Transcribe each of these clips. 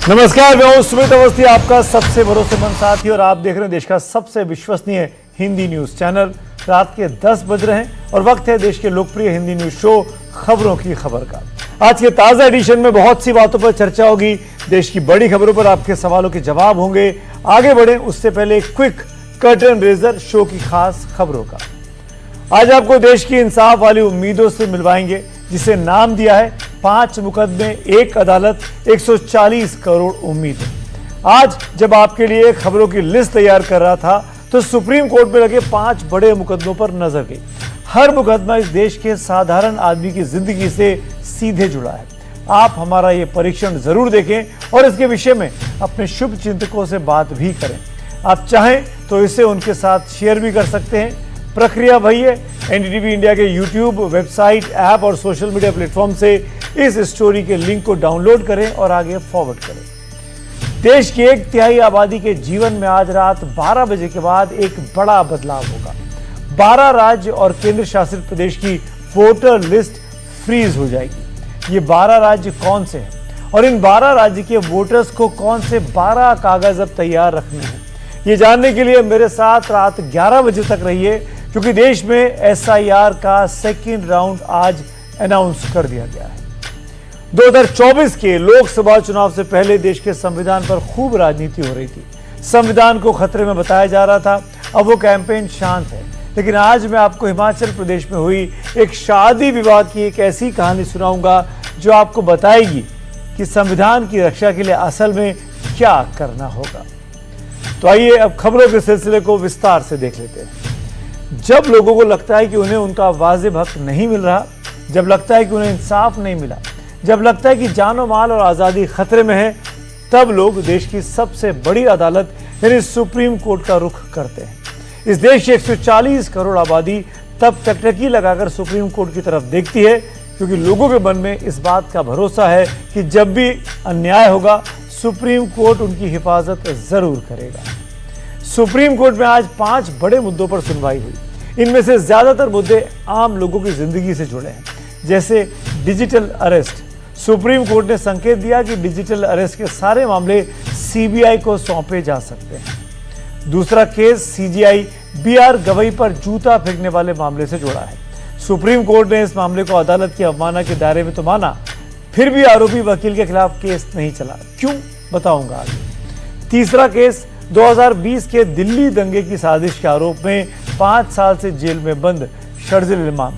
नमस्कार, मैं हूं सुमित अवस्थी, आपका सबसे भरोसेमंद साथी, और आप देख रहे हैं देश का सबसे विश्वसनीय हिंदी न्यूज चैनल। रात के 10 बज रहे हैं और वक्त है देश के लोकप्रिय हिंदी न्यूज शो खबरों की खबर का। आज के ताजा एडिशन में बहुत सी बातों पर चर्चा होगी, देश की बड़ी खबरों पर आपके सवालों के जवाब होंगे। आगे बढ़े उससे पहले एक क्विक कर्टन रेजर शो की खास खबरों का। आज आपको देश की इंसाफ वाली उम्मीदों से मिलवाएंगे, जिसे नाम दिया है 5 मुकदमे 1 अदालत 140 करोड़ उम्मीदें। आज जब आपके लिए खबरों की लिस्ट तैयार कर रहा था तो सुप्रीम कोर्ट में लगे 5 बड़े मुकदमों पर नजर गई। हर मुकदमा इस देश के साधारण आदमी की जिंदगी से सीधे जुड़ा है। आप हमारा ये परीक्षण जरूर देखें और इसके विषय में अपने शुभ चिंतकों से बात भी करें। आप चाहें तो इसे उनके साथ शेयर भी कर सकते हैं। प्रक्रिया वही है, एनडीटीवी इंडिया के यूट्यूब, वेबसाइट, ऐप और सोशल मीडिया प्लेटफॉर्म से इस स्टोरी के लिंक को डाउनलोड करें और आगे फॉरवर्ड करें। देश की 1/3 आबादी के जीवन में आज रात 12 बजे के बाद एक बड़ा बदलाव होगा। 12 राज्य और केंद्र शासित प्रदेश की वोटर लिस्ट फ्रीज हो जाएगी। ये 12 राज्य कौन से हैं और इन 12 राज्य के वोटर्स को कौन से 12 कागज अब तैयार रखने हैं, ये जानने के लिए मेरे साथ रात 11 बजे तक रहिए, क्योंकि देश में एसआईआर का सेकेंड राउंड आज अनाउंस कर दिया गया है। 2024 के लोकसभा चुनाव से पहले देश के संविधान पर खूब राजनीति हो रही थी। संविधान को खतरे में बताया जा रहा था। अब वो कैंपेन शांत है, लेकिन आज मैं आपको हिमाचल प्रदेश में हुई एक शादी विवाह की एक ऐसी कहानी सुनाऊंगा जो आपको बताएगी कि संविधान की रक्षा के लिए असल में क्या करना होगा। तो आइए अब खबरों के सिलसिले को विस्तार से देख लेते हैं। जब लोगों को लगता है कि उन्हें उनका वाजिब हक नहीं मिल रहा, जब लगता है कि उन्हें इंसाफ नहीं मिला, जब लगता है कि जानो माल और आज़ादी खतरे में है, तब लोग देश की सबसे बड़ी अदालत यानी सुप्रीम कोर्ट का रुख करते हैं। इस देश की 140 करोड़ आबादी तब टकटकी लगाकर सुप्रीम कोर्ट की तरफ देखती है, क्योंकि लोगों के मन में इस बात का भरोसा है कि जब भी अन्याय होगा सुप्रीम कोर्ट उनकी हिफाजत जरूर करेगा। सुप्रीम कोर्ट में आज 5 बड़े मुद्दों पर सुनवाई हुई। इनमें से ज्यादातर मुद्दे आम लोगों की जिंदगी से जुड़े हैं, जैसे डिजिटल अरेस्ट। सुप्रीम कोर्ट ने संकेत दिया कि डिजिटल अरेस्ट के सारे मामले सीबीआई को सौंपे जा सकते हैं। दूसरा केस सीजीआई बीआर गवई पर जूता फेंकने वाले मामले से जुड़ा है। सुप्रीम कोर्ट ने इस मामले को अदालत की अवमानना के दायरे में तो माना, फिर भी आरोपी वकील के खिलाफ केस नहीं चला। क्यों, बताऊंगा आगे। तीसरा केस 2020 के दिल्ली दंगे की साजिश के आरोप में 5 साल से जेल में बंद शर्जिल इमाम,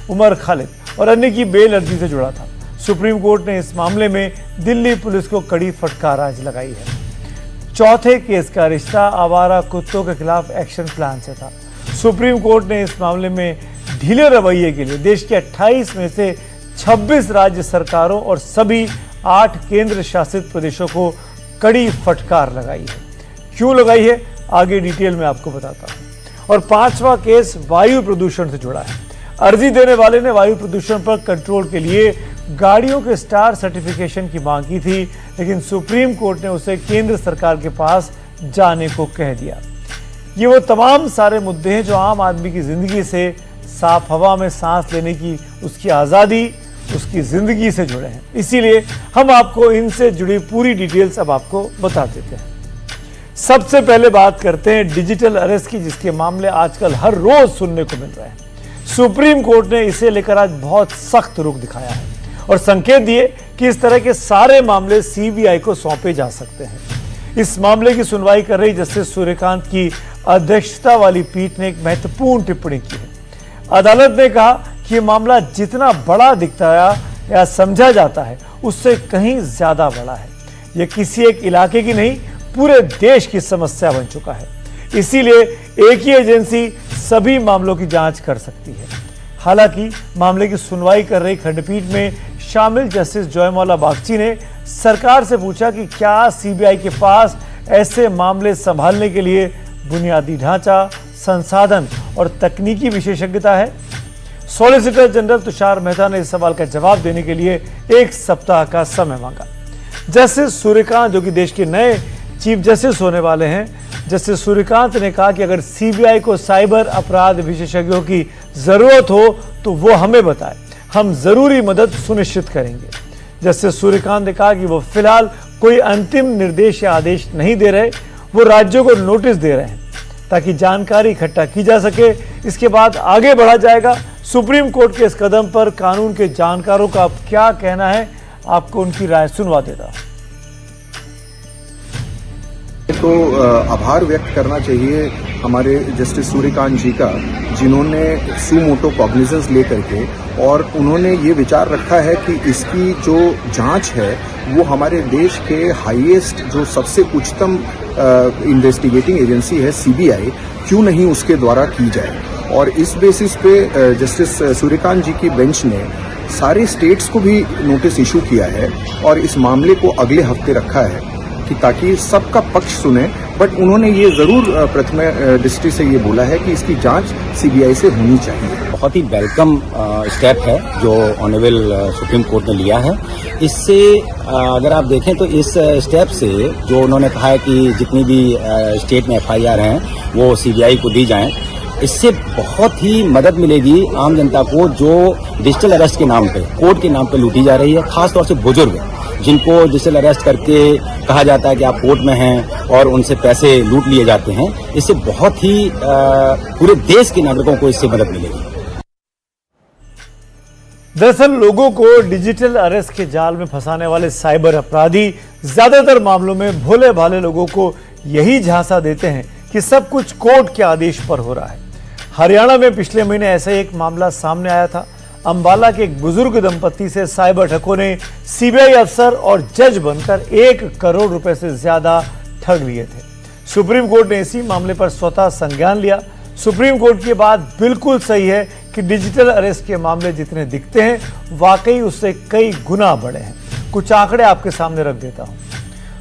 उमर खालिद और अन्य की बेल अर्जी से जुड़ा था। सुप्रीम कोर्ट ने इस मामले में दिल्ली पुलिस को कड़ी फटकार आज लगाई है। चौथे केस का रिश्ता आवारा कुत्तों के खिलाफ एक्शन प्लान से था। सुप्रीम कोर्ट ने इस मामले में ढीले रवैये के लिए देश के 28 में से 26 राज्य सरकारों और सभी 8 केंद्र शासित प्रदेशों को कड़ी फटकार लगाई है। क्यों लगाई है, आगे डिटेल में आपको बताता हूं। और 5वां केस वायु प्रदूषण से जुड़ा है। अर्जी देने वाले ने वायु प्रदूषण पर कंट्रोल के लिए गाड़ियों के स्टार सर्टिफिकेशन की मांग की थी, लेकिन सुप्रीम कोर्ट ने उसे केंद्र सरकार के पास जाने को कह दिया। ये वो तमाम सारे मुद्दे हैं जो आम आदमी की जिंदगी से, साफ हवा में सांस लेने की उसकी आज़ादी, उसकी जिंदगी से जुड़े हैं। इसीलिए हम आपको इनसे जुड़ी पूरी डिटेल्स अब आपको बता देते हैं। सबसे पहले बात करते हैं डिजिटल अरेस्ट की, जिसके मामले आजकल हर रोज सुनने को मिल रहे हैं। सुप्रीम कोर्ट ने इसे लेकर आज बहुत सख्त रुख दिखाया है और संकेत दिए कि इस तरह के सारे मामले सीबीआई को सौंपे जा सकते हैं। इस मामले की सुनवाई कर रही जस्टिस सूर्यकांत की अध्यक्षता वाली पीठ ने एक महत्वपूर्ण टिप्पणी की है। अदालत ने कहा कि मामला जितना बड़ा दिखता है या समझा जाता है, उससे कहीं ज्यादा बड़ा है। यह किसी एक इलाके की नहीं, पूरे देश की समस्या बन चुका है। इसीलिए एक ही एजेंसी सभी मामलों की जांच कर सकती है। हालांकि मामले की सुनवाई कर रही खंडपीठ में शामिल जस्टिस जयमौला बागची ने सरकार से पूछा कि क्या सीबीआई के पास ऐसे मामले संभालने के लिए बुनियादी ढांचा, संसाधन और तकनीकी विशेषज्ञता है। सॉलिसिटर जनरल तुषार मेहता ने इस सवाल का जवाब देने के लिए 1 सप्ताह का समय मांगा। जस्टिस सूर्यकांत, जो कि देश के नए चीफ जस्टिस होने वाले हैं, जस्टिस सूर्यकांत ने कहा कि अगर सीबीआई को साइबर अपराध विशेषज्ञों की जरूरत हो तो वो हमें बताए, हम जरूरी मदद सुनिश्चित करेंगे। जस्टिस सूर्यकांत ने कहा कि वो फिलहाल कोई अंतिम निर्देश या आदेश नहीं दे रहे, वो राज्यों को नोटिस दे रहे हैं ताकि जानकारी इकट्ठा की जा सके। इसके बाद आगे बढ़ा जाएगा। सुप्रीम कोर्ट के इस कदम पर कानून के जानकारों का अब क्या कहना है, आपको उनकी राय सुनवा देता हूं। तो आभार व्यक्त करना चाहिए हमारे जस्टिस सूर्यकांत जी का, जिन्होंने सुमोटो कॉग्निजेंस लेकर के और उन्होंने ये विचार रखा है कि इसकी जो जांच है वो हमारे देश के हाईएस्ट जो सबसे उच्चतम इन्वेस्टिगेटिंग एजेंसी है सीबीआई, क्यों नहीं उसके द्वारा की जाए। और इस बेसिस पे जस्टिस सूर्यकांत जी की बेंच ने सारे स्टेट्स को भी नोटिस इशू किया है और इस मामले को अगले हफ्ते रखा है कि ताकि सबका पक्ष सुने। बट उन्होंने ये जरूर प्रथम दृष्टि से ये बोला है कि इसकी जांच सीबीआई से होनी चाहिए। बहुत ही वेलकम स्टेप है जो ऑनरेबल सुप्रीम कोर्ट ने लिया है। इससे अगर आप देखें तो इस स्टेप से जो उन्होंने कहा है कि जितनी भी स्टेट में एफआईआर हैं वो सीबीआई को दी जाएं, इससे बहुत ही मदद मिलेगी आम जनता को जो डिजिटल अरेस्ट के नाम पे, कोर्ट के नाम पे लूटी जा रही है। खासतौर से बुजुर्ग जिनको डिजिटल अरेस्ट करके कहा जाता है कि आप कोर्ट में हैं और उनसे पैसे लूट लिए जाते हैं, इससे बहुत ही पूरे देश के नागरिकों को इससे मदद मिलेगी। दरअसल लोगों को डिजिटल अरेस्ट के जाल में फंसाने वाले साइबर अपराधी ज्यादातर मामलों में भोले भाले लोगों को यही झांसा देते हैं कि सब कुछ कोर्ट के आदेश पर हो रहा है। हरियाणा में पिछले महीने ऐसा एक मामला सामने आया था। अंबाला के एक बुजुर्ग दंपति से साइबर ठगों ने सीबीआई अफसर और जज बनकर 1 करोड़ रुपए से ज्यादा ठग लिए थे। सुप्रीम कोर्ट ने इसी मामले पर स्वतः संज्ञान लिया। सुप्रीम कोर्ट की बात बिल्कुल सही है कि डिजिटल अरेस्ट के मामले जितने दिखते हैं वाकई उससे कई गुना बड़े हैं। कुछ आंकड़े आपके सामने रख देता हूं।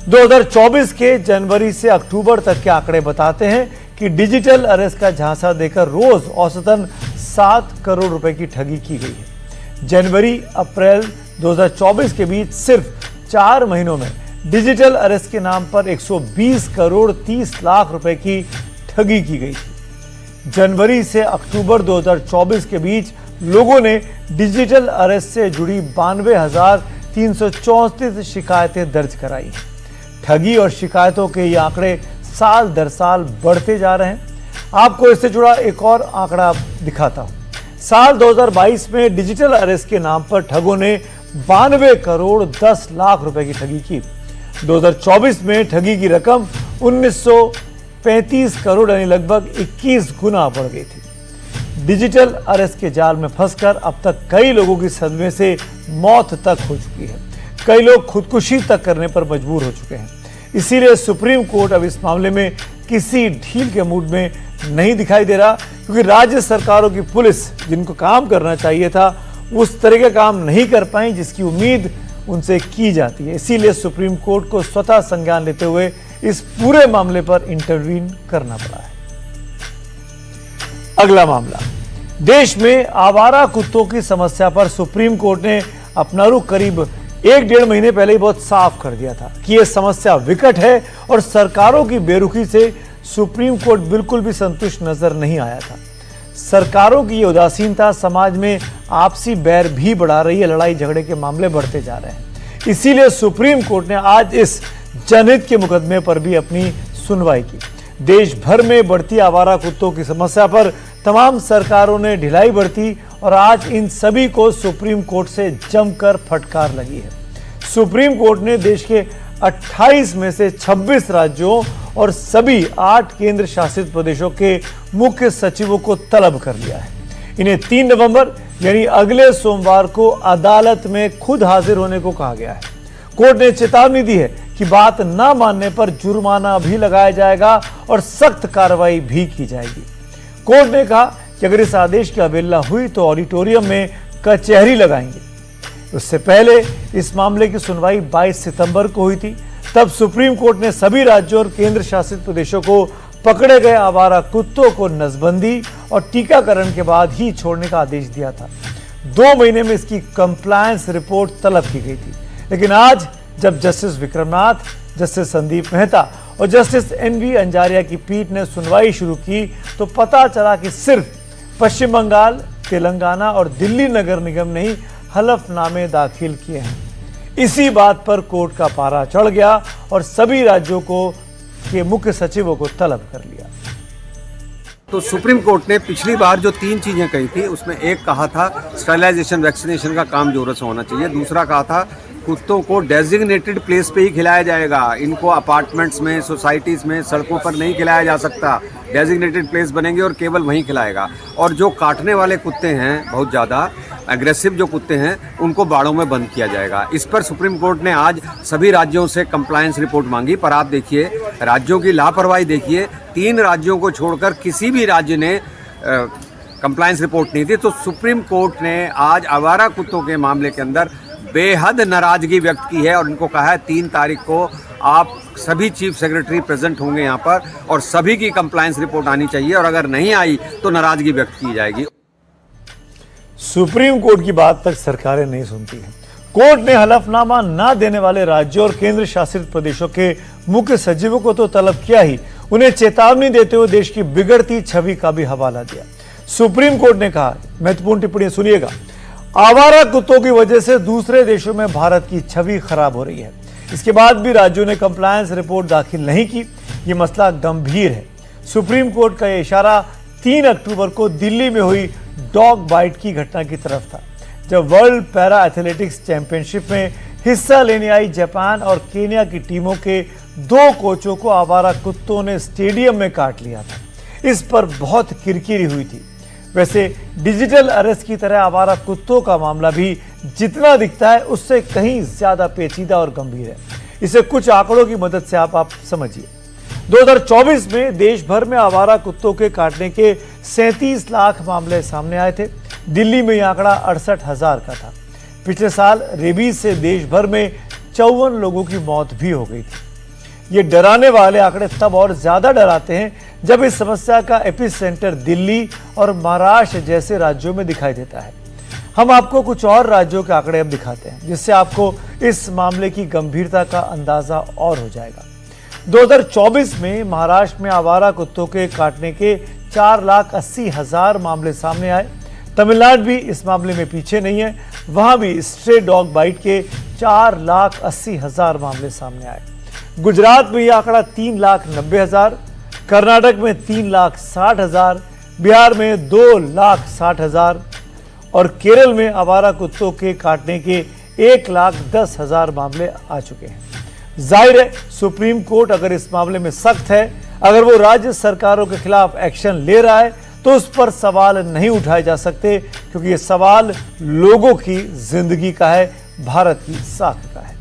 2024 के जनवरी से अक्टूबर तक के आंकड़े बताते हैं कि डिजिटल अरेस्ट का झांसा देकर रोज औसतन 7 करोड़ रुपए की ठगी की गई है। जनवरी अप्रैल 2024 के बीच सिर्फ 4 महीनों में डिजिटल अरेस्ट के नाम पर 120 करोड़ 30 लाख रुपए की ठगी की गई थी। जनवरी से अक्टूबर 2024 के बीच लोगों ने डिजिटल अरेस्ट से जुड़ी 92,334 शिकायतें दर्ज कराई। ठगी और शिकायतों के ये आंकड़े साल दर साल बढ़ते जा रहे हैं। आपको इससे जुड़ा एक और आंकड़ा दिखाता हूं। साल 2022 में डिजिटल अरेस्ट के नाम पर ठगों ने 92 करोड़ 10 लाख रुपए की ठगी की। 2024 में ठगी की रकम 1935 करोड़ यानी लगभग 21 गुना बढ़ गई थी। डिजिटल अरेस्ट के जाल में फंसकर अब तक कई लोगों की सदमे से मौत तक हो चुकी है। कई लोग खुदकुशी तक करने पर मजबूर हो चुके हैं। इसीलिए सुप्रीम कोर्ट अब इस मामले में किसी ढील के मूड में नहीं दिखाई दे रहा, क्योंकि राज्य सरकारों की पुलिस जिनको काम करना चाहिए था उस तरह का काम नहीं कर पाई जिसकी उम्मीद उनसे की जाती है। इसीलिए सुप्रीम कोर्ट को स्वतः संज्ञान लेते हुए इस पूरे मामले पर इंटरवीन करना पड़ा है। अगला मामला, देश में आवारा कुत्तों की समस्या पर सुप्रीम कोर्ट ने अपना रुख करीब 1-1.5 महीने पहले ही बहुत साफ कर दिया था कि यह समस्या विकट है और सरकारों की बेरुखी से सुप्रीम कोर्ट बिल्कुल भी संतुष्ट नजर नहीं आया था। सरकारों की यह उदासीनता समाज में आपसी बैर भी बढ़ा रही है। लड़ाई झगड़े के मामले बढ़ते जा रहे हैं। इसीलिए सुप्रीम कोर्ट ने आज इस जनहित के मुकदमे पर भी अपनी सुनवाई की। देश भर में बढ़ती आवारा कुत्तों की समस्या पर तमाम सरकारों ने ढिलाई बरती और आज इन सभी को सुप्रीम कोर्ट से जमकर फटकार लगी है। सुप्रीम कोर्ट ने देश के 28 में से 26 राज्यों और सभी 8 केंद्र शासित प्रदेशों के मुख्य सचिवों को तलब कर लिया है। इन्हें 3 नवंबर यानी अगले सोमवार को अदालत में खुद हाजिर होने को कहा गया है। कोर्ट ने चेतावनी दी है कि बात न मानने पर जुर्माना भी लगाया जाएगा और सख्त कार्रवाई भी की जाएगी। कोर्ट ने कहा कि अगर इस आदेश की अवहेलना हुई तो ऑडिटोरियम में कचहरी लगाएंगे। उससे पहले इस मामले की सुनवाई 22 सितंबर को हुई थी। तब सुप्रीम कोर्ट ने सभी राज्यों और केंद्र शासित प्रदेशों को पकड़े गए आवारा कुत्तों को नसबंदी और टीकाकरण के बाद ही छोड़ने का आदेश दिया था। 2 महीने में इसकी कंप्लायंस रिपोर्ट तलब की गई थी। लेकिन आज जब जस्टिस विक्रमनाथ, जस्टिस संदीप मेहता और जस्टिस NV अंजारिया की पीठ ने सुनवाई शुरू की तो पता चला कि सिर्फ पश्चिम बंगाल, तेलंगाना और दिल्ली नगर निगम ने ही हलफनामे दाखिल किए हैं। इसी बात पर कोर्ट का पारा चढ़ गया और सभी राज्यों के मुख्य सचिवों को तलब कर लिया। तो सुप्रीम कोर्ट ने पिछली बार जो 3 चीज़ें कही थी उसमें एक कहा था स्टरलाइजेशन वैक्सीनेशन का काम जोरों से होना चाहिए, दूसरा कहा था कुत्तों को डेजिग्नेटेड प्लेस पे ही खिलाया जाएगा, इनको अपार्टमेंट्स में, सोसाइटीज़ में, सड़कों पर नहीं खिलाया जा सकता, डेजिग्नेटेड प्लेस बनेंगे और केवल वहीं खिलाएगा। और जो काटने वाले कुत्ते हैं, बहुत ज़्यादा एग्रेसिव जो कुत्ते हैं, उनको बाड़ों में बंद किया जाएगा। इस पर सुप्रीम कोर्ट ने आज सभी राज्यों से कंप्लायंस रिपोर्ट मांगी, पर आप देखिए राज्यों की लापरवाही देखिए, 3 राज्यों को छोड़कर किसी भी राज्य ने कंप्लायंस रिपोर्ट नहीं दी। तो सुप्रीम कोर्ट ने आज आवारा कुत्तों के मामले के अंदर बेहद नाराजगी व्यक्त की है और इनको कहा है 3 तारीख को आप सभी चीफ सेक्रेटरी प्रेजेंट होंगे यहाँ पर और सभी की कंप्लायंस रिपोर्ट आनी चाहिए और अगर नहीं आई तो नाराजगी व्यक्त की जाएगी। सुप्रीम कोर्ट की बात तक सरकारें नहीं सुनती हैं। कोर्ट ने हलफनामा ना देने वाले राज्यों और केंद्र शासित प्रदेशों के मुख्य सचिवों को तो तलब किया ही, उन्हें चेतावनी देते हुए देश की बिगड़ती छवि का भी हवाला दिया। सुप्रीम कोर्ट ने कहा, महत्वपूर्ण टिप्पणी सुनिएगा, आवारा कुत्तों की वजह से दूसरे देशों में भारत की छवि खराब हो रही है। इसके बाद भी राज्यों ने कंप्लायंस रिपोर्ट दाखिल नहीं की। ये मसला गंभीर है। सुप्रीम कोर्ट का यह इशारा 3 अक्टूबर को दिल्ली में हुई डॉग बाइट की घटना की तरफ था, जब वर्ल्ड पैरा एथलेटिक्स चैंपियनशिप में हिस्सा लेने आई जापान और केन्या की टीमों के 2 कोचों को आवारा कुत्तों ने स्टेडियम में काट लिया था। इस पर बहुत किरकिरी हुई थी। वैसे डिजिटल अरेस्ट की तरह आवारा कुत्तों का मामला भी जितना दिखता है उससे कहीं ज्यादा पेचीदा और गंभीर है। इसे कुछ आंकड़ों की मदद से आप समझिए। 2024 में देश भर में आवारा कुत्तों के काटने के 37 लाख मामले सामने आए थे। दिल्ली में यह आंकड़ा 68,000 का था। पिछले साल रेबीज से देश भर में 54 लोगों की मौत भी हो गई थी। ये डराने वाले आंकड़े तब और ज्यादा डराते हैं जब इस समस्या का एपिसेंटर दिल्ली और महाराष्ट्र जैसे राज्यों में दिखाई देता है। हम आपको कुछ और राज्यों के आंकड़े अब दिखाते हैं, जिससे आपको इस मामले की गंभीरता का अंदाजा और हो जाएगा। 2024 में महाराष्ट्र में आवारा कुत्तों के काटने के 4,80,000 मामले सामने आए। तमिलनाडु भी इस मामले में पीछे नहीं है, वहां भी स्ट्रे डॉग बाइट के 4,80,000 मामले सामने आए। गुजरात में यह आंकड़ा 3,90,000, कर्नाटक में 3,60,000, बिहार में 2,60,000 और केरल में आवारा कुत्तों के काटने के 1,10,000 मामले आ चुके हैं। जाहिर है सुप्रीम कोर्ट अगर इस मामले में सख्त है, अगर वो राज्य सरकारों के खिलाफ एक्शन ले रहा है, तो उस पर सवाल नहीं उठाए जा सकते, क्योंकि ये सवाल लोगों की जिंदगी का है, भारत की साख का है।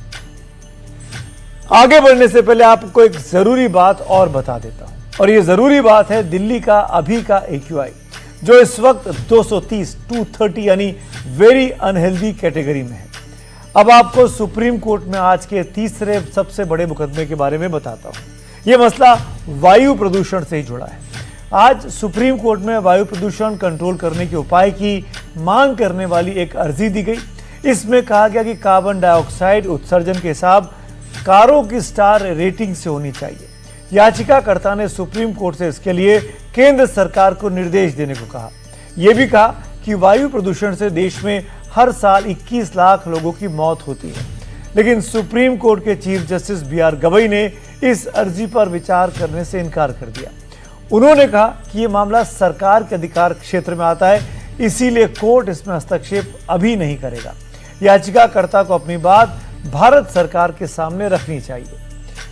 आगे बढ़ने से पहले आपको एक जरूरी बात और बता देता हूं, और ये जरूरी बात है दिल्ली का अभी का AQI, जो इस वक्त 230 यानी वेरी अनहेल्दी कैटेगरी में है। अब आपको सुप्रीम कोर्ट में आज के तीसरे सबसे बड़े मुकदमे के बारे में बताता हूं। यह मसला वायु प्रदूषण से ही जुड़ा है। आज सुप्रीम कोर्ट में वायु प्रदूषण कंट्रोल करने के उपाय की मांग करने वाली एक अर्जी दी गई। इसमें कहा गया कि कार्बन डाइऑक्साइड उत्सर्जन के हिसाब कारों की स्टार रेटिंग से होनी चाहिए। याचिकाकर्ता ने सुप्रीम कोर्ट से इसके लिए केंद्र सरकार को निर्देश देने को कहा। यह भी कहा कि वायु प्रदूषण से देश में हर साल 21 लाख लोगों की मौत होती है। लेकिन सुप्रीम कोर्ट के चीफ जस्टिस BR गवई ने इस अर्जी पर विचार करने से इनकार कर दिया। उन्होंने कहा कि यह मामला सरकार के अधिकार क्षेत्र में आता है, इसीलिए कोर्ट इसमें हस्तक्षेप अभी नहीं करेगा। याचिकाकर्ता को अपनी बात भारत सरकार के सामने रखनी चाहिए।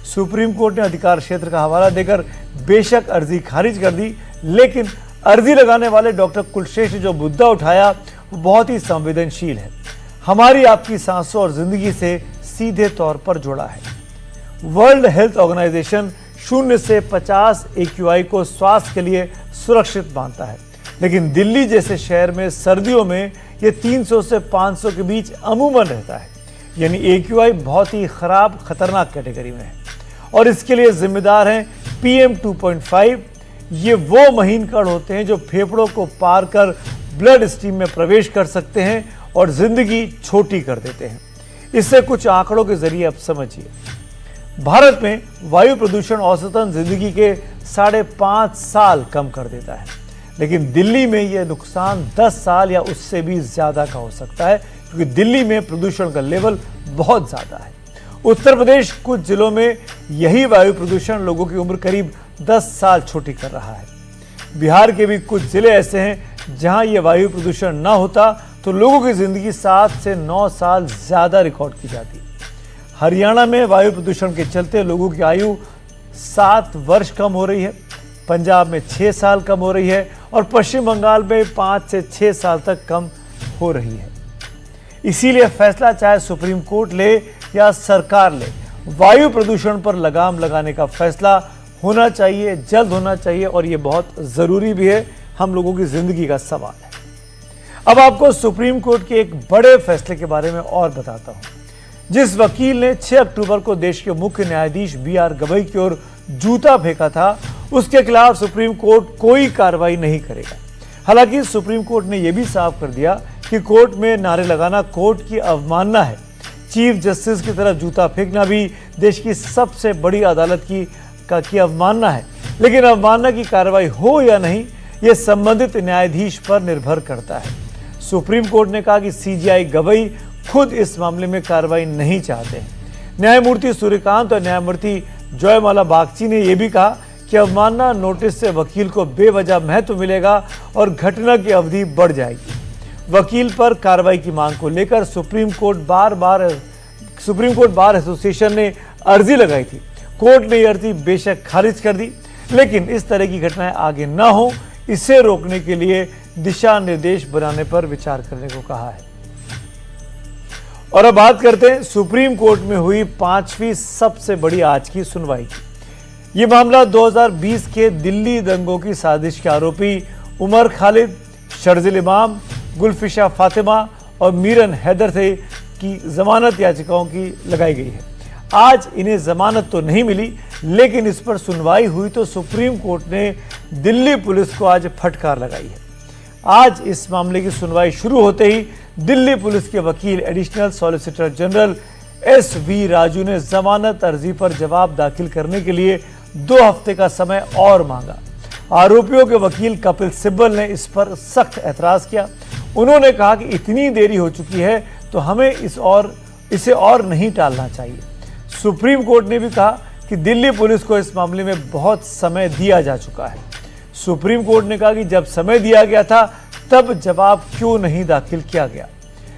सुप्रीम कोर्ट ने अधिकार क्षेत्र का हवाला देकर बेशक अर्जी खारिज कर दी, लेकिन अर्जी लगाने वाले डॉक्टर कुलश्रेष्ठ ने जो मुद्दा उठाया वो बहुत ही संवेदनशील है, हमारी आपकी सांसों और जिंदगी से सीधे तौर पर जुड़ा है। वर्ल्ड हेल्थ ऑर्गेनाइजेशन 0 से 50 AQI को स्वास्थ्य के लिए सुरक्षित मानता है, लेकिन दिल्ली जैसे शहर में सर्दियों में ये 300 से 500 के बीच अमूमन रहता है, यानी AQI बहुत ही खराब खतरनाक कैटेगरी में है। और इसके लिए जिम्मेदार हैं PM 2.5। ये वो महीन कण होते हैं जो फेफड़ों को पार कर ब्लड स्ट्रीम में प्रवेश कर सकते हैं और जिंदगी छोटी कर देते हैं। इससे कुछ आंकड़ों के जरिए आप समझिए। भारत में वायु प्रदूषण औसतन जिंदगी के 5.5 साल कम कर देता है, लेकिन दिल्ली में यह नुकसान 10 साल या उससे भी ज्यादा का हो सकता है, क्योंकि दिल्ली में प्रदूषण का लेवल बहुत ज्यादा है। उत्तर प्रदेश कुछ जिलों में यही वायु प्रदूषण लोगों की उम्र करीब 10 साल छोटी कर रहा है। बिहार के भी कुछ जिले ऐसे हैं जहां यह वायु प्रदूषण ना होता तो लोगों की जिंदगी 7 से 9 साल ज्यादा रिकॉर्ड की जाती। हरियाणा में वायु प्रदूषण के चलते लोगों की आयु 7 वर्ष कम हो रही है, पंजाब में 6 साल कम हो रही है और पश्चिम बंगाल में 5 से 6 साल तक कम हो रही है। इसीलिए फैसला चाहे सुप्रीम कोर्ट ले या सरकार ले, वायु प्रदूषण पर लगाम लगाने का फैसला होना चाहिए, जल्द होना चाहिए और ये बहुत जरूरी भी है, हम लोगों की जिंदगी का सवाल है। अब आपको सुप्रीम कोर्ट के एक बड़े फैसले के बारे में और बताता हूं। जिस वकील ने 6 अक्टूबर को देश के मुख्य न्यायाधीश BR गवई की ओर जूता फेंका था, उसके खिलाफ सुप्रीम कोर्ट कोई कार्रवाई नहीं करेगा। हालांकि सुप्रीम कोर्ट ने यह भी साफ कर दिया कि कोर्ट में नारे लगाना कोर्ट की अवमानना है। चीफ जस्टिस की तरफ जूता फेंकना भी देश की सबसे बड़ी अदालत की अवमानना है। लेकिन अवमानना की कार्रवाई हो या नहीं, यह संबंधित न्यायाधीश पर निर्भर करता है। सुप्रीम कोर्ट ने कहा कि CJI गवई खुद इस मामले में कार्रवाई नहीं चाहते हैं। न्यायमूर्ति सूर्यकांत और न्यायमूर्ति जयमाला बागची ने यह भी कहा कि अवमानना नोटिस से वकील को बेवजह महत्व मिलेगा और घटना की अवधि बढ़ जाएगी। वकील पर कार्रवाई की मांग को लेकर सुप्रीम कोर्ट बार एसोसिएशन ने अर्जी लगाई थी। कोर्ट ने यह अर्जी बेशक खारिज कर दी, लेकिन इस तरह की घटनाएं आगे न हो, इसे रोकने के लिए दिशा निर्देश बनाने पर विचार करने को कहा है। और अब बात करते हैं सुप्रीम कोर्ट में हुई 5वीं सबसे बड़ी आज की सुनवाई की। यह मामला 2020 के दिल्ली दंगों की साजिश के आरोपी उमर खालिद, शर्जिल इमाम, गुलफिशा फातिमा और मीरन हैदर से की जमानत याचिकाओं की लगाई गई है। आज इन्हें जमानत तो नहीं मिली, लेकिन इस पर सुनवाई हुई तो सुप्रीम कोर्ट ने दिल्ली पुलिस को आज फटकार लगाई है। आज इस मामले की सुनवाई शुरू होते ही दिल्ली पुलिस के वकील additional solicitor general SV Raju ने जमानत अर्जी पर जवाब दाखिल करने के लिए 2 हफ्ते का समय और मांगा। आरोपियों के वकील कपिल सिब्बल ने इस पर सख्त ऐतराज किया। उन्होंने कहा कि इतनी देरी हो चुकी है तो हमें इसे और नहीं टालना चाहिए। सुप्रीम कोर्ट ने भी कहा कि दिल्ली पुलिस को इस मामले में बहुत समय दिया जा चुका है। सुप्रीम कोर्ट ने कहा कि जब समय दिया गया था तब जवाब क्यों नहीं दाखिल किया गया।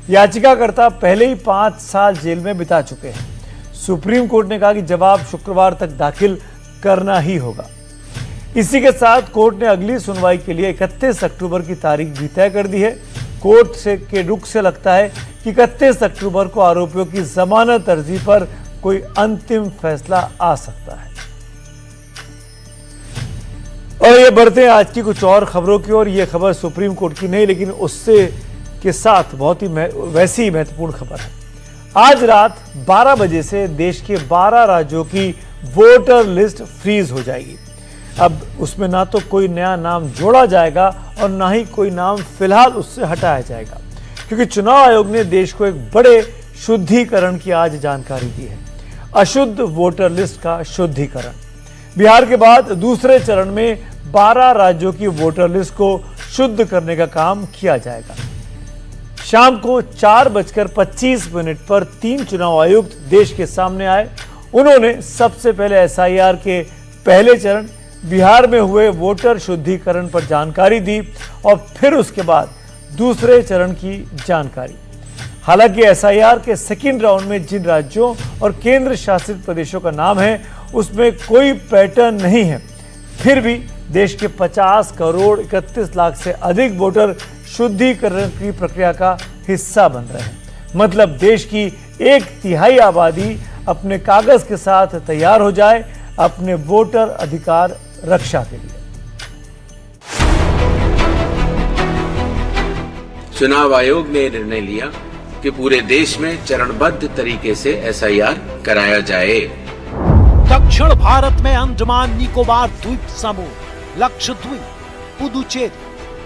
याचिकाकर्ता पहले ही 5 साल जेल में बिता चुके हैं। सुप्रीम कोर्ट ने कहा कि जवाब शुक्रवार तक दाखिल करना ही होगा। इसी के साथ कोर्ट ने अगली सुनवाई के लिए 31 अक्टूबर की तारीख भी तय कर दी है। कोर्ट के रुख से लगता है कि 31 अक्टूबर को आरोपियों की जमानत अर्जी पर कोई अंतिम फैसला आ सकता है। और ये बढ़ते हैं आज की कुछ और खबरों की ओर। ये खबर सुप्रीम कोर्ट की नहीं, लेकिन उससे के साथ बहुत ही वैसी महत्वपूर्ण खबर है। आज रात 12 बजे से देश के 12 राज्यों की वोटर लिस्ट फ्रीज हो जाएगी। अब उसमें ना तो कोई नया नाम जोड़ा जाएगा और ना ही कोई नाम फिलहाल उससे हटाया जाएगा, क्योंकि चुनाव आयोग ने देश को एक बड़े शुद्धिकरण की आज जानकारी दी है। अशुद्ध वोटर लिस्ट का शुद्धिकरण। बिहार के बाद दूसरे चरण में 12 राज्यों की वोटर लिस्ट को शुद्ध करने का काम किया जाएगा। शाम को 4:25 पर 3 चुनाव आयुक्त देश के सामने आए। उन्होंने सबसे पहले SIR के पहले चरण बिहार में हुए वोटर शुद्धिकरण पर जानकारी दी और फिर उसके बाद दूसरे चरण की जानकारी। हालांकि SIR के सेकेंड राउंड में जिन राज्यों और केंद्र शासित प्रदेशों का नाम है उसमें कोई पैटर्न नहीं है, फिर भी देश के 50 करोड़ 31 लाख से अधिक वोटर शुद्धिकरण की प्रक्रिया का हिस्सा बन रहे हैं। मतलब देश की 1/3 आबादी अपने कागज के साथ तैयार हो जाए अपने वोटर अधिकार रक्षा के लिए। चुनाव आयोग ने निर्णय लिया कि पूरे देश में चरणबद्ध तरीके से SIR कराया जाए। दक्षिण भारत में अंडमान निकोबार द्वीप समूह, लक्षद्वीप, पुदुचेरी,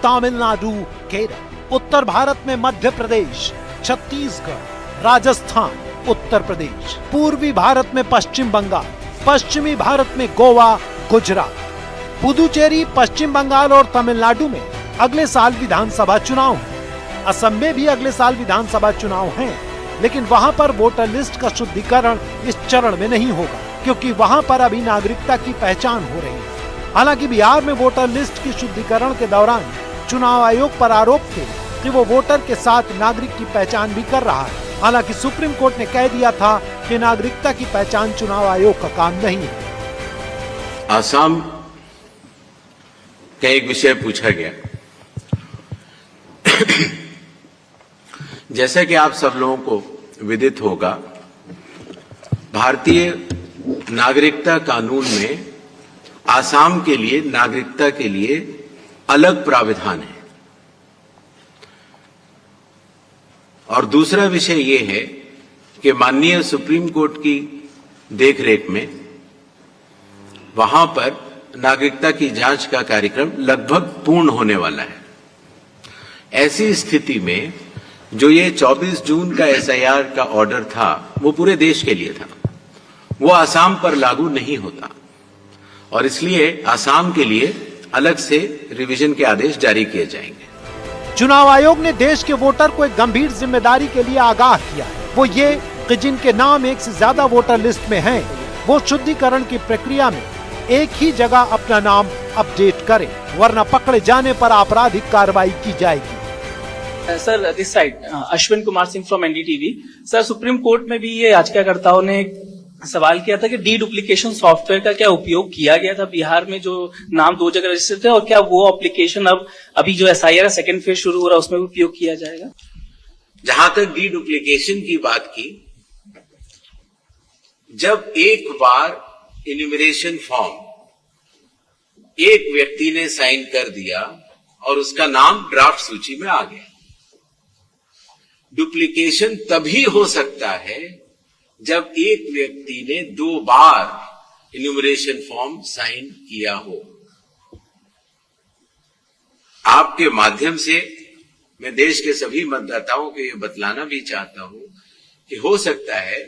तमिलनाडु, केरल। उत्तर भारत में मध्य प्रदेश, छत्तीसगढ़, राजस्थान, उत्तर प्रदेश। पूर्वी भारत में पश्चिम बंगाल, पश्चिमी भारत में गोवा, गुजरात। पुदुचेरी, पश्चिम बंगाल और तमिलनाडु में अगले साल विधानसभा चुनाव हैं। असम में भी अगले साल विधानसभा चुनाव हैं, लेकिन वहां पर वोटर लिस्ट का शुद्धिकरण इस चरण में नहीं होगा, क्योंकि वहां पर अभी नागरिकता की पहचान हो रही है। हालांकि बिहार में वोटर लिस्ट की शुद्धिकरण के दौरान चुनाव आयोग पर आरोप थे कि वो वोटर के साथ नागरिक की पहचान भी कर रहा है। हालांकि सुप्रीम कोर्ट ने कह दिया था कि नागरिकता की पहचान चुनाव आयोग का काम नहीं है। आसाम का एक विषय पूछा गया। जैसा कि आप सब लोगों को विदित होगा, भारतीय नागरिकता कानून में आसाम के लिए नागरिकता के लिए अलग प्राविधान है। और दूसरा विषय यह है कि माननीय सुप्रीम कोर्ट की देखरेख में वहां पर नागरिकता की जांच का कार्यक्रम लगभग पूर्ण होने वाला है। ऐसी स्थिति में जो ये 24 जून का एसआईआर का ऑर्डर था, वो पूरे देश के लिए था, वो आसाम पर लागू नहीं होता और इसलिए आसाम के लिए अलग से रिवीजन के आदेश जारी किए जाएंगे। चुनाव आयोग ने देश के वोटर को एक गंभीर जिम्मेदारी के लिए आगाह किया है। वो ये कि जिनके नाम एक से ज्यादा वोटर लिस्ट में हैं, वो शुद्धिकरण की प्रक्रिया में एक ही जगह अपना नाम अपडेट करें, वरना पकड़े जाने पर आपराधिक कार्रवाई की जाएगी। Sir, this side Ashwin Kumar Singh from NDTV. Sir, supreme court में भी ये याचिकाकर्ताओं ने सवाल किया था कि डी डुप्लीकेशन सॉफ्टवेयर का क्या उपयोग किया गया था बिहार में, जो नाम 2 जगह रजिस्टर्ड थे, और क्या वो एप्लीकेशन अब अभी जो एसआईआर सेकंड फेज शुरू हो रहा है उसमें भी उपयोग किया जाएगा? जहां तक डी डुप्लीकेशन की बात की, जब एक बार इन्यूमरेशन फॉर्म एक व्यक्ति ने साइन कर दिया और उसका नाम ड्राफ्ट सूची में आ गया, डुप्लीकेशन तभी हो सकता है जब एक व्यक्ति ने 2 बार इन्यूमरेशन फॉर्म साइन किया हो। आपके माध्यम से मैं देश के सभी मतदाताओं को यह बतलाना भी चाहता हूं कि हो सकता है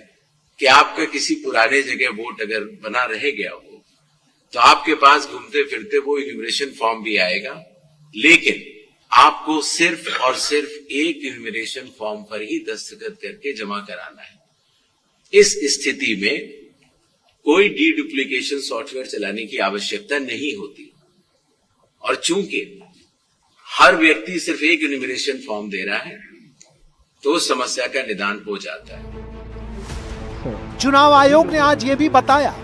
कि आपका किसी पुराने जगह वोट अगर बना रह गया हो तो आपके पास घूमते फिरते वो इन्यूमरेशन फॉर्म भी आएगा, लेकिन आपको सिर्फ और सिर्फ एक इन्यूमरेशन फॉर्म पर ही दस्तखत करके जमा कराना है। इस स्थिति में कोई डी डुप्लीकेशन सॉफ्टवेयर चलाने की आवश्यकता नहीं होती और चूंकि हर व्यक्ति सिर्फ एक इन्यूमरेशन फॉर्म दे रहा है तो उस समस्या का निदान हो जाता है। चुनाव आयोग ने आज ये भी बताया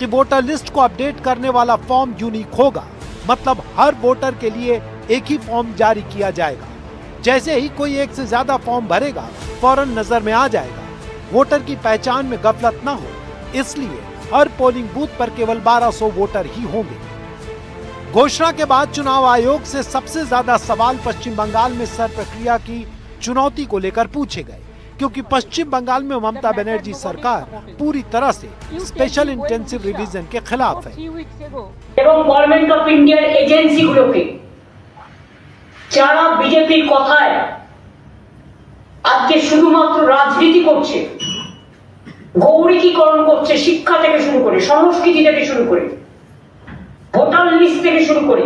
कि वोटर लिस्ट को अपडेट करने वाला फॉर्म यूनिक होगा, मतलब हर वोटर के लिए एक ही फॉर्म जारी किया जाएगा। जैसे ही कोई एक से ज्यादा फॉर्म भरेगा, फौरन नजर में आ जाएगा। वोटर की पहचान में गफलत न हो, इसलिए हर पोलिंग बूथ पर केवल 1200 वोटर ही होंगे। घोषणा के बाद चुनाव आयोग से सबसे ज्यादा सवाल पश्चिम बंगाल में सर प्रक्रिया की चुनौती को लेकर पूछे गए, क्योंकि पश्चिम बंगाल में ममता बनर्जी सरकार पूरी तरह से स्पेशल इंटेंसिव रिवीजन के खिलाफ है। এবং গভর্নমেন্ট অফ ইন্ডিয়ার এজেন্সিগুলোকে যারা বিজেপির কথায় আজকে শুধুমাত্র রাজনীতি করছে, গৌরীকরণ করছে, শিক্ষা থেকে শুরু করে সংস্কৃতি থেকে শুরু করে ভোটার লিস্ট থেকে শুরু করে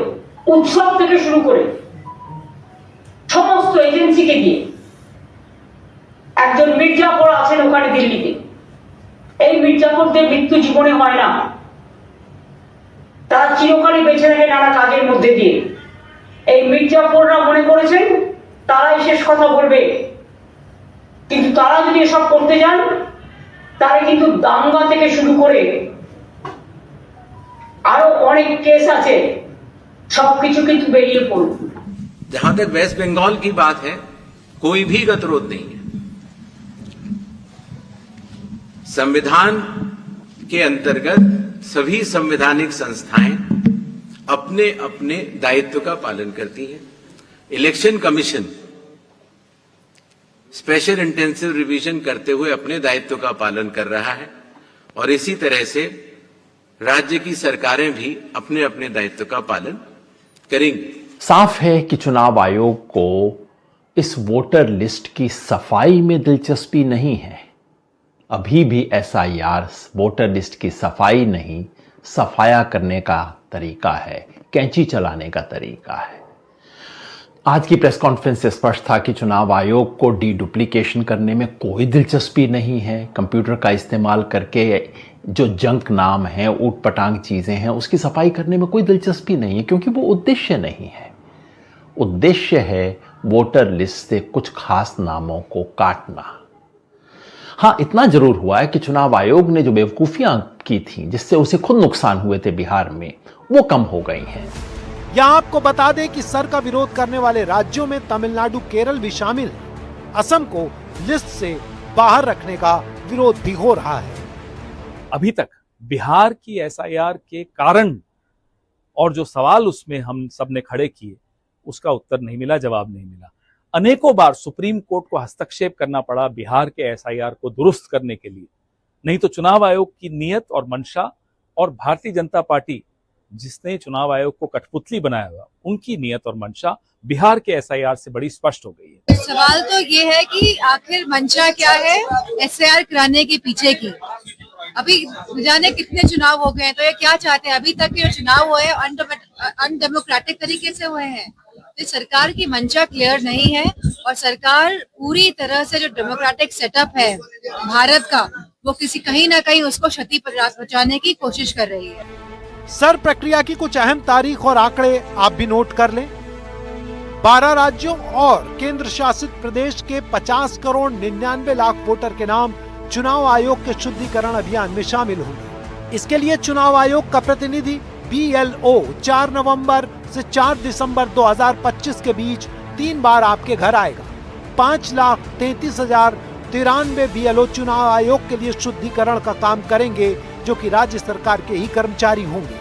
উৎসব থেকে শুরু করে সমস্ত এজেন্সিকে দিয়ে একজন মির্জাফর আছেন ওখানে দিল্লিতে। এই মির্জাফরদের মৃত্যু জীবনে হয় না, তারা চিরকালই বেঁচে থাকে নানা কাজের মধ্যে দিয়ে। এই মির্জাফররা মনে করেছেন তারাই শেষ কথা বলবে, কিন্তু তারা যদি এসব করতে যান তাহলে কিন্তু দাঙ্গা থেকে শুরু করে আরো অনেক কেস আছে, সবকিছু কিন্তু বেরিয়ে পড়বে। जहां तक वेस्ट बंगाल की बात है, कोई भी गतिरोध नहीं है। संविधान के अंतर्गत सभी संवैधानिक संस्थाएं अपने अपने दायित्व का पालन करती हैं। Election commission special intensive revision करते हुए अपने दायित्व का पालन कर रहा है और इसी तरह से राज्य की सरकारें भी अपने अपने दायित्व का पालन करेंगी। साफ है कि चुनाव आयोग को इस वोटर लिस्ट की सफाई में दिलचस्पी नहीं है। अभी भी एसआईआर वोटर लिस्ट की सफाई नहीं, सफाया करने का तरीका है, कैंची चलाने का तरीका है। आज की प्रेस कॉन्फ्रेंस से स्पष्ट था कि चुनाव आयोग को डुप्लीकेशन करने में कोई दिलचस्पी नहीं है। कंप्यूटर का इस्तेमाल करके जो जंक नाम है, ऊट पटांग चीजें हैं, उसकी सफाई करने में कोई दिलचस्पी नहीं है, क्योंकि वो उद्देश्य नहीं है। उद्देश्य है वोटर लिस्ट से कुछ खास नामों को काटना। हाँ, इतना जरूर हुआ है कि चुनाव आयोग ने जो बेवकूफियां की थी, जिससे उसे खुद नुकसान हुए थे बिहार में, वो कम हो गई हैं। यहाँ आपको बता दें कि सर का विरोध करने वाले राज्यों में तमिलनाडु, केरल भी शामिल है। असम को लिस्ट से बाहर रखने का विरोध भी हो रहा है। अभी तक बिहार की एसआईआर के कारण और जो सवाल उसमें हम सब ने खड़े किए, उसका उत्तर नहीं मिला, जवाब नहीं मिला। अनेकों बार सुप्रीम कोर्ट को हस्तक्षेप करना पड़ा बिहार के एसआईआर को दुरुस्त करने के लिए। नहीं तो चुनाव आयोग की नीयत और मंशा और भारतीय जनता पार्टी जिसने चुनाव आयोग को कठपुतली बनाया हुआ, उनकी नीयत और मंशा बिहार के एसआईआर से बड़ी स्पष्ट हो गई है। सवाल तो ये है कि आखिर मंशा क्या है एसआईआर कराने के पीछे की। अभी जाने कितने चुनाव हो गए हैं, तो ये क्या चाहते हैं? अभी तक के चुनाव हुए अनडेमोक्रेटिक तरीके से हुए हैं। तो सरकार की मंशा क्लियर नहीं है और सरकार पूरी तरह से जो डेमोक्रेटिक सेटअप है भारत का, वो कहीं ना कहीं उसको क्षति पहुंचाने की कोशिश कर रही है। सर प्रक्रिया की कुछ अहम तारीख और आंकड़े आप भी नोट कर लें। 12 राज्यों और केंद्र शासित प्रदेश के 50 करोड़ 99 लाख वोटर के नाम चुनाव आयोग के शुद्धिकरण अभियान में शामिल होंगे। इसके लिए चुनाव आयोग का प्रतिनिधि BLO 4 नवंबर से 4 दिसंबर 2025 के बीच 3 बार आपके घर आएगा। 5,33,093 BLO चुनाव आयोग के लिए शुद्धिकरण का काम करेंगे, जो कि राज्य सरकार के ही कर्मचारी होंगे।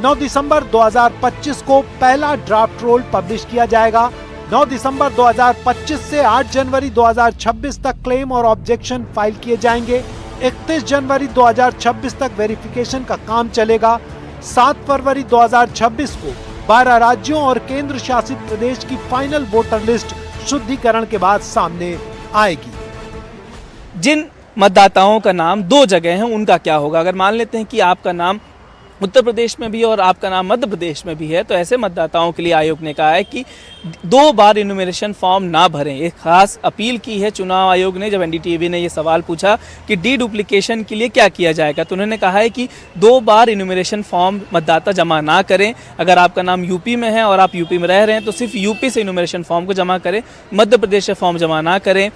9 दिसंबर 2025 को पहला ड्राफ्ट रोल पब्लिश किया जाएगा। 9 दिसंबर 2025 से 8 जनवरी 2026 तक क्लेम और ऑब्जेक्शन फाइल किए जाएंगे। 31 जनवरी 2026 तक वेरिफिकेशन का काम चलेगा। 7 फरवरी 2026 को 12 राज्यों और केंद्र शासित प्रदेश की फाइनल वोटर लिस्ट शुद्धिकरण के बाद सामने आएगी। जिन मतदाताओं का नाम 2 जगह है, उनका क्या होगा? अगर मान लेते हैं कि आपका नाम उत्तर प्रदेश में भी और आपका नाम मध्य प्रदेश में भी है, तो ऐसे मतदाताओं के लिए आयोग ने कहा है कि 2 बार इन्यूमरेशन फॉर्म ना भरें। एक खास अपील की है चुनाव आयोग ने। जब NDTV ने ये सवाल पूछा कि डुप्लीकेशन के लिए क्या किया जाएगा, तो उन्होंने कहा है कि 2 बार इन्यूमरेशन फॉर्म मतदाता जमा ना करें। अगर आपका नाम यूपी में है और आप यूपी में रह रहे हैं, तो सिर्फ यूपी से इन्यूमरेशन फॉर्म को जमा करें, मध्य प्रदेश से फॉर्म जमा ना करें।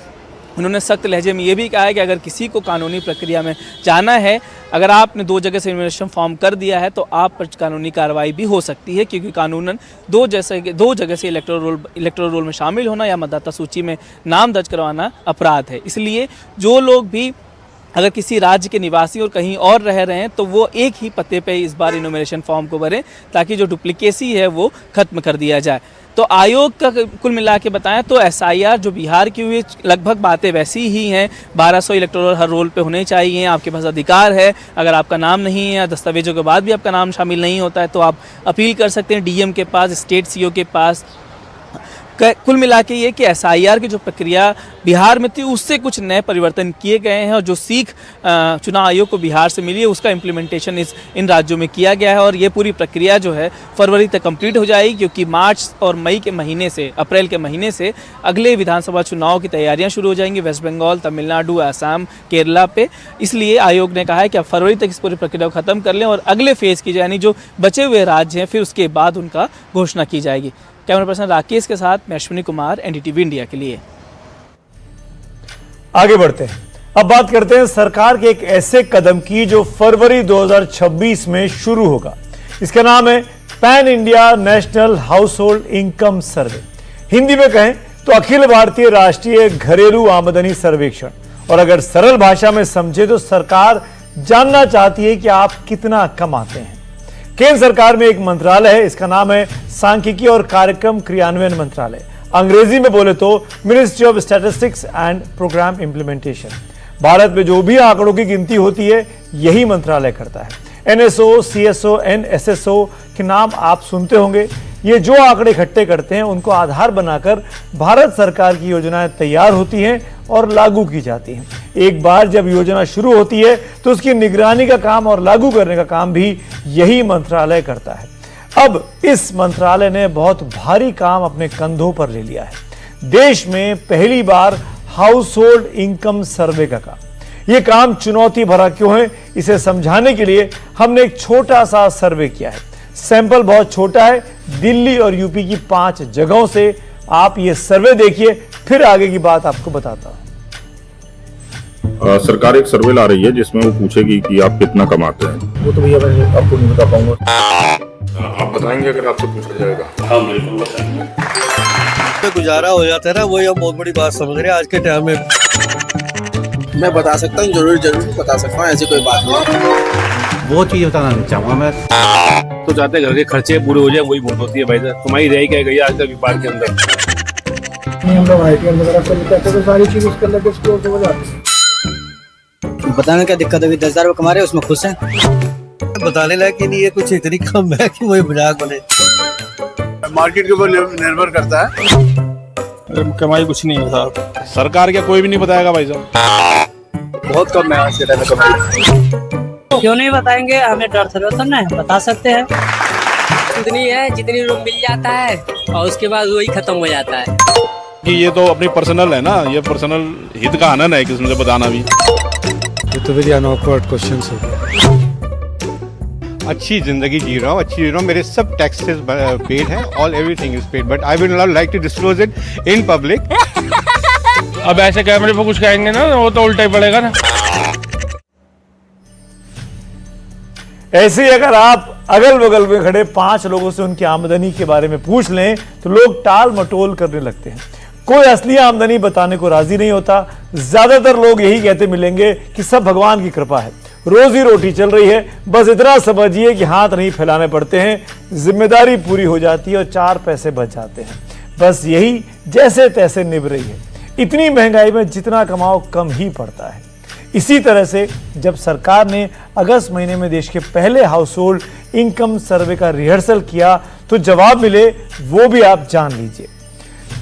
उन्होंने सख्त लहजे में ये भी कहा है कि अगर किसी को कानूनी प्रक्रिया में जाना है, अगर आपने 2 जगह से इन्वेस्टिगेशन फॉर्म कर दिया है, तो आप पर कानूनी कार्रवाई भी हो सकती है, क्योंकि कानूनन 2 जगह से इलेक्टोरल रोल में शामिल होना या मतदाता सूची में नाम दर्ज करवाना अपराध है। इसलिए जो लोग भी अगर किसी राज्य के निवासी और कहीं और रह रहे हैं, तो वो एक ही पते पे इस बार इन्यूमरेशन फॉर्म को भरें, ताकि जो डुप्लीकेसी है वो खत्म कर दिया जाए। तो आयोग का कुल मिला के बताएं तो एसआईआर जो बिहार की हुई, लगभग बातें वैसी ही हैं। 1200 इलेक्टोरल हर रोल पे होने चाहिए। आपके पास अधिकार है, अगर आपका नाम नहीं है या दस्तावेजों के बाद भी आपका नाम शामिल नहीं होता है, तो आप अपील कर सकते हैं डीएम के पास, स्टेट सीओ के पास। कुल मिला के ये कि एसआईआर की जो प्रक्रिया बिहार में थी, उससे कुछ नए परिवर्तन किए गए हैं, और जो सीख चुनाव आयोग को बिहार से मिली है, उसका इम्प्लीमेंटेशन इन राज्यों में किया गया है। और ये पूरी प्रक्रिया जो है फरवरी तक कंप्लीट हो जाएगी, क्योंकि मार्च और मई के महीने से, अप्रैल के महीने से अगले विधानसभा चुनाव की तैयारियां शुरू हो जाएंगी वेस्ट बंगाल, तमिलनाडु, असम, केरला पे। इसलिए आयोग ने कहा है कि आप फरवरी तक इस पूरी प्रक्रिया को खत्म कर लें और अगले फेज की, यानी जो बचे हुए राज्य हैं, फिर उसके बाद उनका घोषणा की जाएगी। कैमरा पर्सन राकेश के साथ मैं अश्विनी कुमार, NDTV इंडिया के लिए। आगे बढ़ते हैं, अब बात करते हैं सरकार के एक ऐसे कदम की जो फरवरी 2026 में शुरू होगा। इसका नाम है pan India national household income survey. Hindi में कहें तो अखिल भारतीय राष्ट्रीय घरेलू आमदनी सर्वेक्षण। और अगर सरल भाषा में समझे तो सरकार जानना चाहती है कि आप कितना कमाते हैं। केंद्र सरकार में एक मंत्रालय है, इसका नाम है सांख्यिकी और कार्यक्रम क्रियान्वयन मंत्रालय, अंग्रेजी में बोले तो Ministry of Statistics and Programme Implementation. Bharat में जो भी आंकड़ों की गिनती होती है, यही मंत्रालय करता है। NSO, CSO, NSSO के नाम आप सुनते होंगे। ये जो आंकड़े इकट्ठे करते हैं, उनको आधार बनाकर भारत सरकार की योजनाएं तैयार होती हैं और लागू की जाती हैं। एक बार जब योजना शुरू होती है, तो उसकी निगरानी का काम और लागू करने का काम भी यही मंत्रालय करता है। अब इस मंत्रालय ने बहुत भारी काम अपने कंधों पर ले लिया है। देश में पहली बार हाउस होल्ड इनकम सर्वे का काम। यह काम चुनौती भरा क्यों है, इसे समझाने के लिए हमने एक छोटा सा सर्वे किया है। सैंपल बहुत छोटा है, दिल्ली और यूपी की 5 जगहों से। आप ये सर्वे देखिए, फिर आगे की बात आपको बताता हूं। सरकार एक सर्वे ला रही है जिसमें वो पूछेगी कि आप कितना कमाते हैं। वो तो भैया मैं आपको नहीं बता पाऊंगा। आप बताएंगे अगर आपसे पूछा जाएगा? हाँ बिल्कुल बताएंगे। तो गुजारा हो जाता है ना, वही हम बहुत बड़ी बात समझ रहे हैं आज के टाइम में। मैं बता सकता हूँ, जरूर बता सकता हूँ, ऐसी कोई बात नहीं। वो चीज बताना नहीं चाहूंगा मैं। तो चाहते घर के खर्चे पूरे हो जाए, वही बहुत होती है भाई साहब। कमाई रह क्या गई आज तक व्यापार के अंदर। हम लोग ITM वगैरह से करते तो सारी चीज उसके अंदर डिस्क्लोज हो जाती है। बताने क्या दिक्कत है, 10,000 रुपये कमा रहे हैं, उसमें खुश हैं। बताने लायक ही नहीं है, कुछ इतनी कम है कि वही मजाक बने। मार्केट के ऊपर निर्भर करता है। कमाई कुछ नहीं है साहब, सरकार क्या कोई भी नहीं बताएगा भाई साहब। बहुत कम है आज के टाइम में कमाई। क्यों नहीं बताएंगे, हमें डर थोड़ा ना है, बता सकते हैं। जितनी है, जितनी रूम मिल जाता है और उसके बाद वही खत्म हो जाता है कि ये तो अपनी पर्सनल है ना, ये पर्सनल हित का आनंद है किसी से बताना भी। ये तो वेरी अनऑकवर्ड क्वेश्चंस है। अच्छी जिंदगी जी रहा हूँ, अच्छी जी रहा हूँ, मेरे सब टैक्सेस पेड हैं, all everything is paid, but I will not like to disclose it in public. अब ऐसे कैमरे पे कुछ कहेंगे ना, वो तो उल्टा ही पड़ेगा ना। ऐसे ही अगर आप अगल बगल में खड़े 5 लोगों से उनकी आमदनी के बारे में पूछ लें तो लोग टाल मटोल करने लगते हैं। कोई असली आमदनी बताने को राजी नहीं होता। ज्यादातर लोग यही कहते मिलेंगे कि सब भगवान की कृपा है, रोजी रोटी चल रही है, बस इतना समझिए कि हाथ नहीं फैलाने पड़ते हैं, जिम्मेदारी पूरी हो जाती है और 4 पैसे बच जाते हैं। बस यही जैसे तैसे निभ रही है। इतनी महंगाई में जितना कमाओ कम ही पड़ता है। इसी तरह से जब सरकार ने अगस्त महीने में देश के पहले हाउस होल्ड इनकम सर्वे का रिहर्सल किया तो जवाब मिले, वो भी आप जान लीजिए।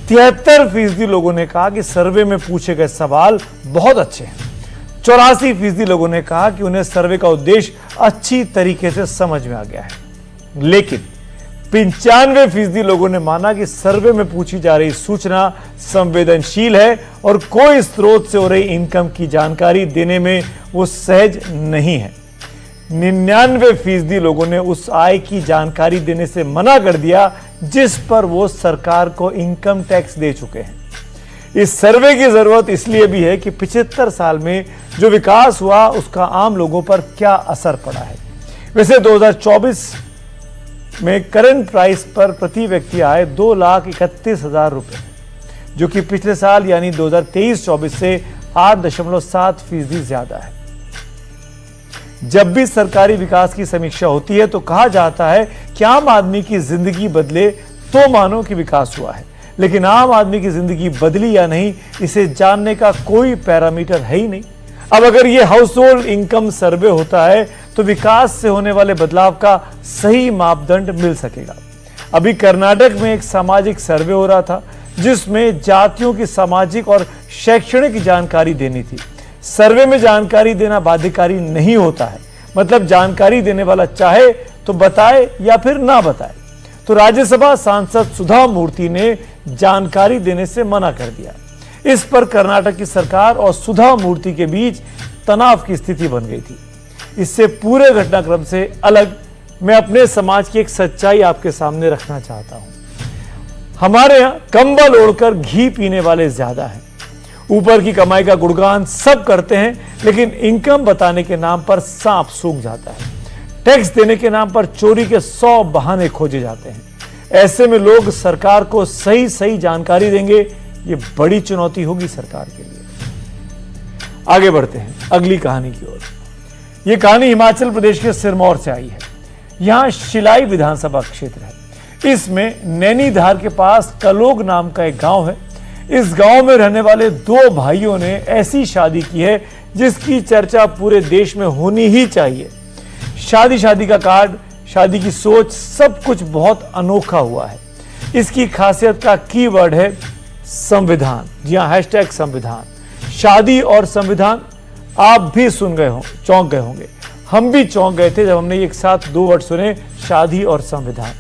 73% लोगों ने कहा कि सर्वे में पूछे गए सवाल बहुत अच्छे हैं। 84% लोगों ने कहा कि उन्हें सर्वे का उद्देश्य अच्छी तरीके से समझ में आ गया है। लेकिन 95% लोगों ने माना कि सर्वे में पूछी जा रही सूचना संवेदनशील है और कोई स्रोत से हो रही इनकम की जानकारी देने में वो सहज नहीं है। 99% लोगों ने उस आय की जानकारी देने से मना कर दिया जिस पर वो सरकार को इनकम टैक्स दे चुके हैं। इस सर्वे की जरूरत इसलिए भी है कि 75 साल में जो विकास हुआ उसका आम लोगों पर क्या असर पड़ा है। वैसे 2024 में करंट प्राइस पर प्रति व्यक्ति आय 2,31,000 रुपए, जो कि पिछले साल यानी 2023-24 से 8.7% ज्यादा है। जब भी सरकारी विकास की समीक्षा होती है तो कहा जाता है कि आम आदमी की जिंदगी बदले तो मानो कि विकास हुआ है, लेकिन आम आदमी की जिंदगी बदली या नहीं इसे जानने का कोई पैरामीटर है ही नहीं। अब अगर ये हाउस होल्ड इनकम सर्वे होता है तो विकास से होने वाले बदलाव का सही मापदंड मिल सकेगा। अभी कर्नाटक में एक सामाजिक सर्वे हो रहा था जिसमें जातियों की सामाजिक और शैक्षणिक जानकारी देनी थी। सर्वे में जानकारी देना बाध्यकारी नहीं होता है, मतलब जानकारी देने वाला चाहे तो बताए या फिर ना बताए। तो राज्यसभा सांसद सुधा मूर्ति ने जानकारी देने से मना कर दिया। इस पर कर्नाटक की सरकार और सुधा मूर्ति के बीच तनाव की स्थिति बन गई थी। इससे पूरे घटनाक्रम से अलग मैं अपने समाज की एक सच्चाई आपके सामने रखना चाहता हूं। हमारे यहां कंबल ओढ़कर घी पीने वाले ज्यादा हैं। ऊपर की कमाई का गुणगान सब करते हैं, लेकिन इनकम बताने के नाम पर सांप सूख जाता है। टैक्स देने के नाम पर चोरी के 100 बहाने खोजे जाते हैं। ऐसे में लोग सरकार को सही जानकारी देंगे, ये बड़ी चुनौती होगी सरकार के लिए। आगे बढ़ते हैं अगली कहानी की ओर। यह कहानी हिमाचल प्रदेश के सिरमौर से आई है। यहां शिलाई विधानसभा क्षेत्र है। इसमें नैनीधार के पास कलोग नाम का एक गांव है। इस गांव में रहने वाले 2 भाइयों ने ऐसी शादी की है जिसकी चर्चा पूरे देश में होनी ही चाहिए। शादी का कार्ड, शादी की सोच, सब कुछ बहुत अनोखा हुआ है। इसकी खासियत का कीवर्ड है संविधान। जी हां, हैशटैग संविधान। शादी और संविधान आप भी सुन गए चौंक गए होंगे। हम भी चौंक गए थे जब हमने एक साथ 2 वर्ड सुने, शादी और संविधान।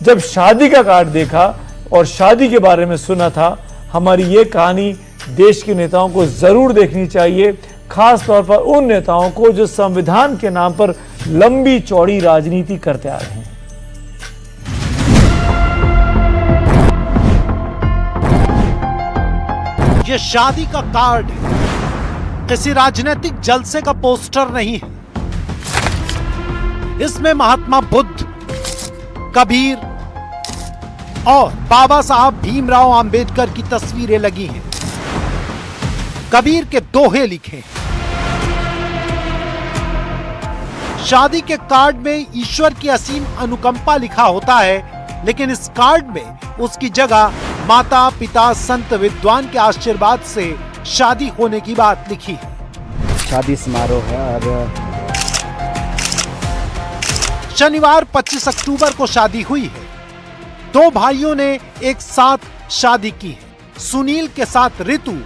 जब शादी का कार्ड देखा और शादी के बारे में सुना था, हमारी ये कहानी देश के नेताओं को जरूर देखनी चाहिए, खास तौर पर उन नेताओं को जो संविधान के नाम पर लंबी चौड़ी राजनीति करते आ रहे हैं। ये शादी का कार्ड है, किसी राजनीतिक जलसे का पोस्टर नहीं है। इसमें महात्मा बुद्ध, कबीर और बाबा साहब भीमराव अंबेडकर की तस्वीरें लगी हैं। कबीर के दोहे लिखे हैं। शादी के कार्ड में ईश्वर की असीम अनुकंपा लिखा होता है, लेकिन इस कार्ड में उसकी जगह माता पिता संत विद्वान के आशीर्वाद से शादी होने की बात लिखी है। शादी समारोह है और शनिवार 25 अक्टूबर को शादी हुई है। दो भाइयों ने एक साथ शादी की है, सुनील के साथ ऋतु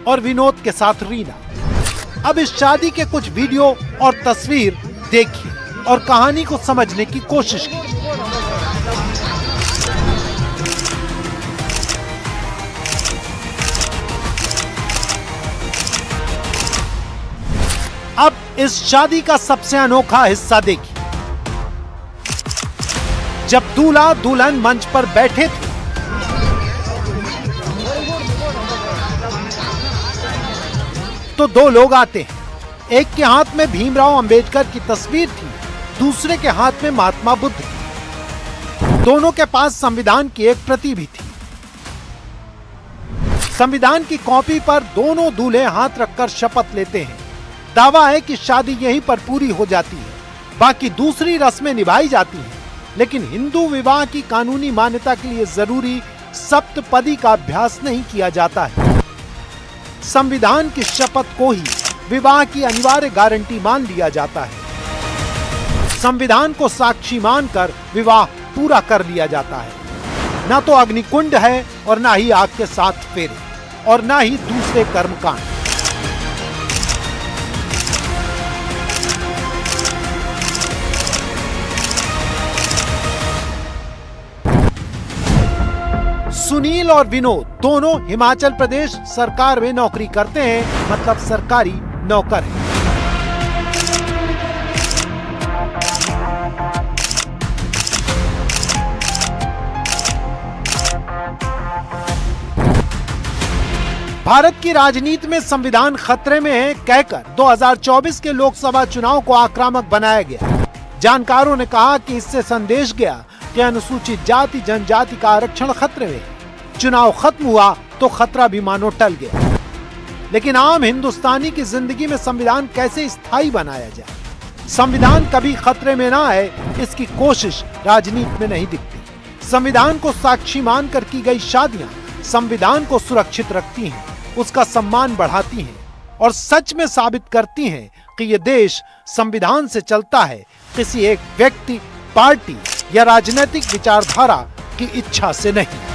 और विनोद के साथ रीना। अब इस शादी के कुछ वीडियो और तस्वीर देखिए और कहानी को समझने की कोशिश कीजिए। अब इस शादी का सबसे अनोखा हिस्सा देखिए। जब दूल्हा दुल्हन मंच पर बैठे थे, तो दो लोग आते हैं। एक के हाथ में भीमराव अंबेडकर की तस्वीर थी, दूसरे के हाथ में महात्मा बुद्ध की। दोनों के पास संविधान की एक प्रति भी थी। संविधान की कॉपी पर दोनों दूल्हे हाथ रखकर शपथ लेते हैं। दावा है कि शादी यहीं पर पूरी हो जाती है, बाकी दूसरी रस्में निभाई जाती हैं। लेकिन हिंदू विवाह की कानूनी मान्यता के लिए जरूरी सप्तपदी का अभ्यास नहीं किया जाता है। संविधान की शपथ को ही विवाह की अनिवार्य गारंटी मान लिया जाता है। संविधान को साक्षी मानकर विवाह पूरा कर लिया जाता है। ना तो अग्निकुंड है और ना ही आग के 7 फेरे और ना ही दूसरे कर्मकांड। सुनील और विनोद दोनों हिमाचल प्रदेश सरकार में नौकरी करते हैं, मतलब सरकारी नौकर हैं। भारत की राजनीति में संविधान खतरे में है कहकर 2024 के लोकसभा चुनाव को आक्रामक बनाया गया। जानकारों ने कहा कि इससे संदेश गया कि अनुसूचित जाति जनजाति का आरक्षण खतरे में है। चुनाव खत्म हुआ तो खतरा भी मानो टल गया। लेकिन आम हिंदुस्तानी की जिंदगी में संविधान कैसे स्थायी बनाया जाए, संविधान कभी खतरे में ना आए, इसकी कोशिश राजनीति में नहीं दिखती। संविधान को साक्षी मानकर की गई शादियां संविधान को सुरक्षित रखती हैं, उसका सम्मान बढ़ाती हैं और सच में साबित करती हैं कि ये देश संविधान से चलता है, किसी एक व्यक्ति, पार्टी या राजनीतिक विचारधारा की इच्छा से नहीं।